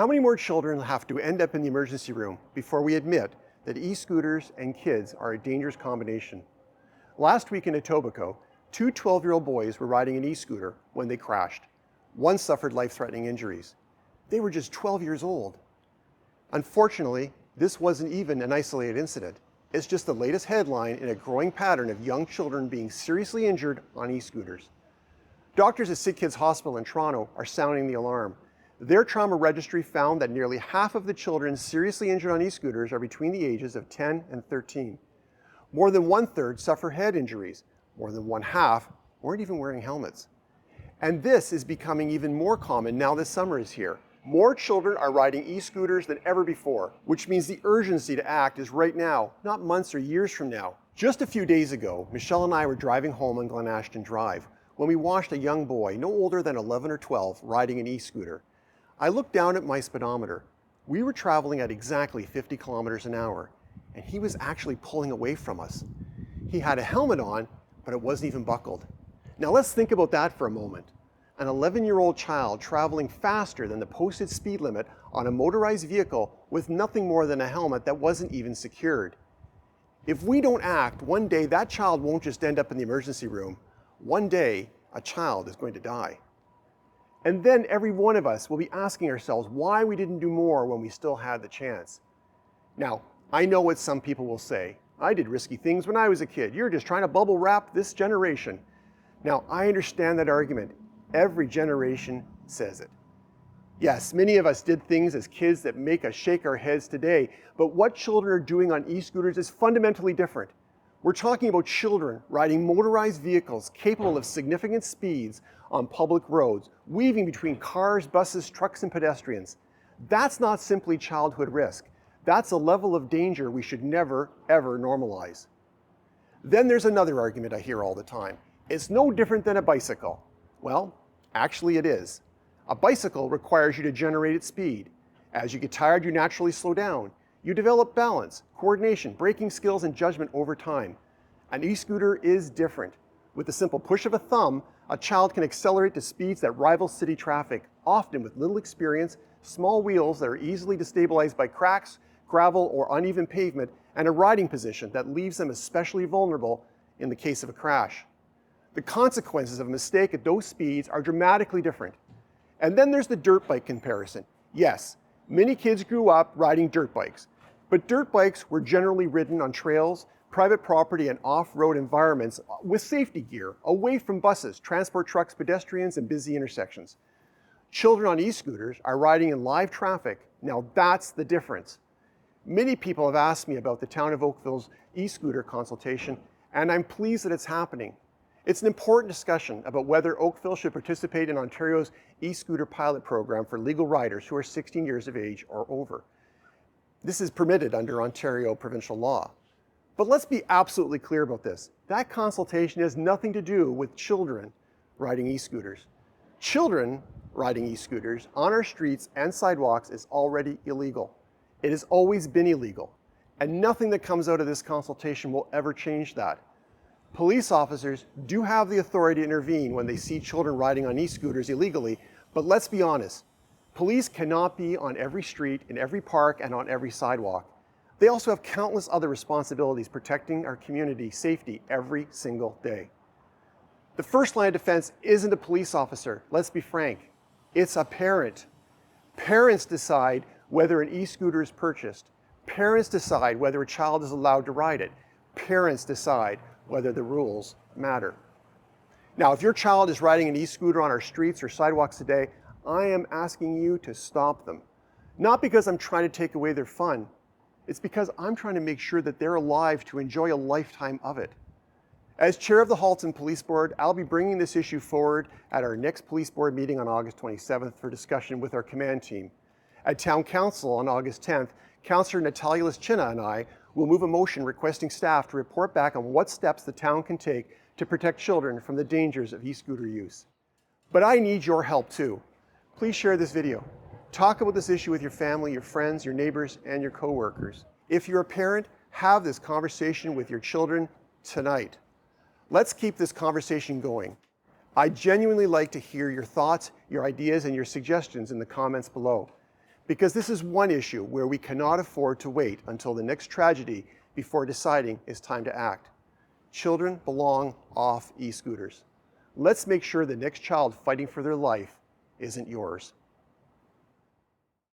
How many more children have to end up in the emergency room before we admit that e-scooters and kids are a dangerous combination? Last week in Etobicoke, two 12-year-old boys were riding an e-scooter when they crashed. One suffered life-threatening injuries. They were just 12 years old. Unfortunately, this wasn't even an isolated incident. It's just the latest headline in a growing pattern of young children being seriously injured on e-scooters. Doctors at Sick Kids Hospital in Toronto are sounding the alarm. Their trauma registry found that nearly half of the children seriously injured on e-scooters are between the ages of 10 and 13. More than 1/3 suffer head injuries. More than 1/2 weren't even wearing helmets. And this is becoming even more common now that summer is here. More children are riding e-scooters than ever before, which means the urgency to act is right now, not months or years from now. Just a few days ago, Michelle and I were driving home on Glen Ashton Drive when we watched a young boy, no older than 11 or 12, riding an e-scooter. I looked down at my speedometer. We were traveling at exactly 50 kilometers an hour, and he was actually pulling away from us. He had a helmet on, but it wasn't even buckled. Now let's think about that for a moment. An 11-year-old child traveling faster than the posted speed limit on a motorized vehicle with nothing more than a helmet that wasn't even secured. If we don't act, one day that child won't just end up in the emergency room. One day, a child is going to die. And then every one of us will be asking ourselves why we didn't do more when we still had the chance. Now, I know what some people will say. I did risky things when I was a kid. You're just trying to bubble wrap this generation. Now, I understand that argument. Every generation says it. Yes, many of us did things as kids that make us shake our heads today, but what children are doing on e-scooters is fundamentally different. We're talking about children riding motorized vehicles capable of significant speeds on public roads, weaving between cars, buses, trucks, and pedestrians. That's not simply childhood risk. That's a level of danger we should never, ever normalize. Then there's another argument I hear all the time. It's no different than a bicycle. Well, actually it is. A bicycle requires you to generate its speed. As you get tired, you naturally slow down. You develop balance, coordination, braking skills, and judgment over time. An e-scooter is different. With the simple push of a thumb, a child can accelerate to speeds that rival city traffic, often with little experience, small wheels that are easily destabilized by cracks, gravel, or uneven pavement, and a riding position that leaves them especially vulnerable in the case of a crash. The consequences of a mistake at those speeds are dramatically different. And then there's the dirt bike comparison. Yes, many kids grew up riding dirt bikes, but dirt bikes were generally ridden on trails, private property, and off-road environments with safety gear, away from buses, transport trucks, pedestrians, and busy intersections. Children on e-scooters are riding in live traffic. Now that's the difference. Many people have asked me about the town of Oakville's e-scooter consultation, and I'm pleased that it's happening. It's an important discussion about whether Oakville should participate in Ontario's e-scooter pilot program for legal riders who are 16 years of age or over. This is permitted under Ontario provincial law. But let's be absolutely clear about this. That consultation has nothing to do with children riding e-scooters. Children riding e-scooters on our streets and sidewalks is already illegal. It has always been illegal, and nothing that comes out of this consultation will ever change that. Police officers do have the authority to intervene when they see children riding on e-scooters illegally, but let's be honest, police cannot be on every street, in every park, and on every sidewalk. They also have countless other responsibilities protecting our community safety every single day. The first line of defense isn't a police officer, let's be frank, it's a parent. Parents decide whether an e-scooter is purchased. Parents decide whether a child is allowed to ride it. Parents decide whether the rules matter. Now, if your child is riding an e-scooter on our streets or sidewalks today, I am asking you to stop them. Not because I'm trying to take away their fun, it's because I'm trying to make sure that they're alive to enjoy a lifetime of it. As chair of the Halton Police Board, I'll be bringing this issue forward at our next police board meeting on August 27th for discussion with our command team. At Town Council on August 10th, Councillor Natalia Lishchyna and I will move a motion requesting staff to report back on what steps the town can take to protect children from the dangers of e-scooter use. But I need your help too. Please share this video. Talk about this issue with your family, your friends, your neighbors, and your coworkers. If you're a parent, have this conversation with your children tonight. Let's keep this conversation going. I genuinely like to hear your thoughts, your ideas, and your suggestions in the comments below. Because this is one issue where we cannot afford to wait until the next tragedy before deciding it's time to act. Children belong off e-scooters. Let's make sure the next child fighting for their life isn't yours.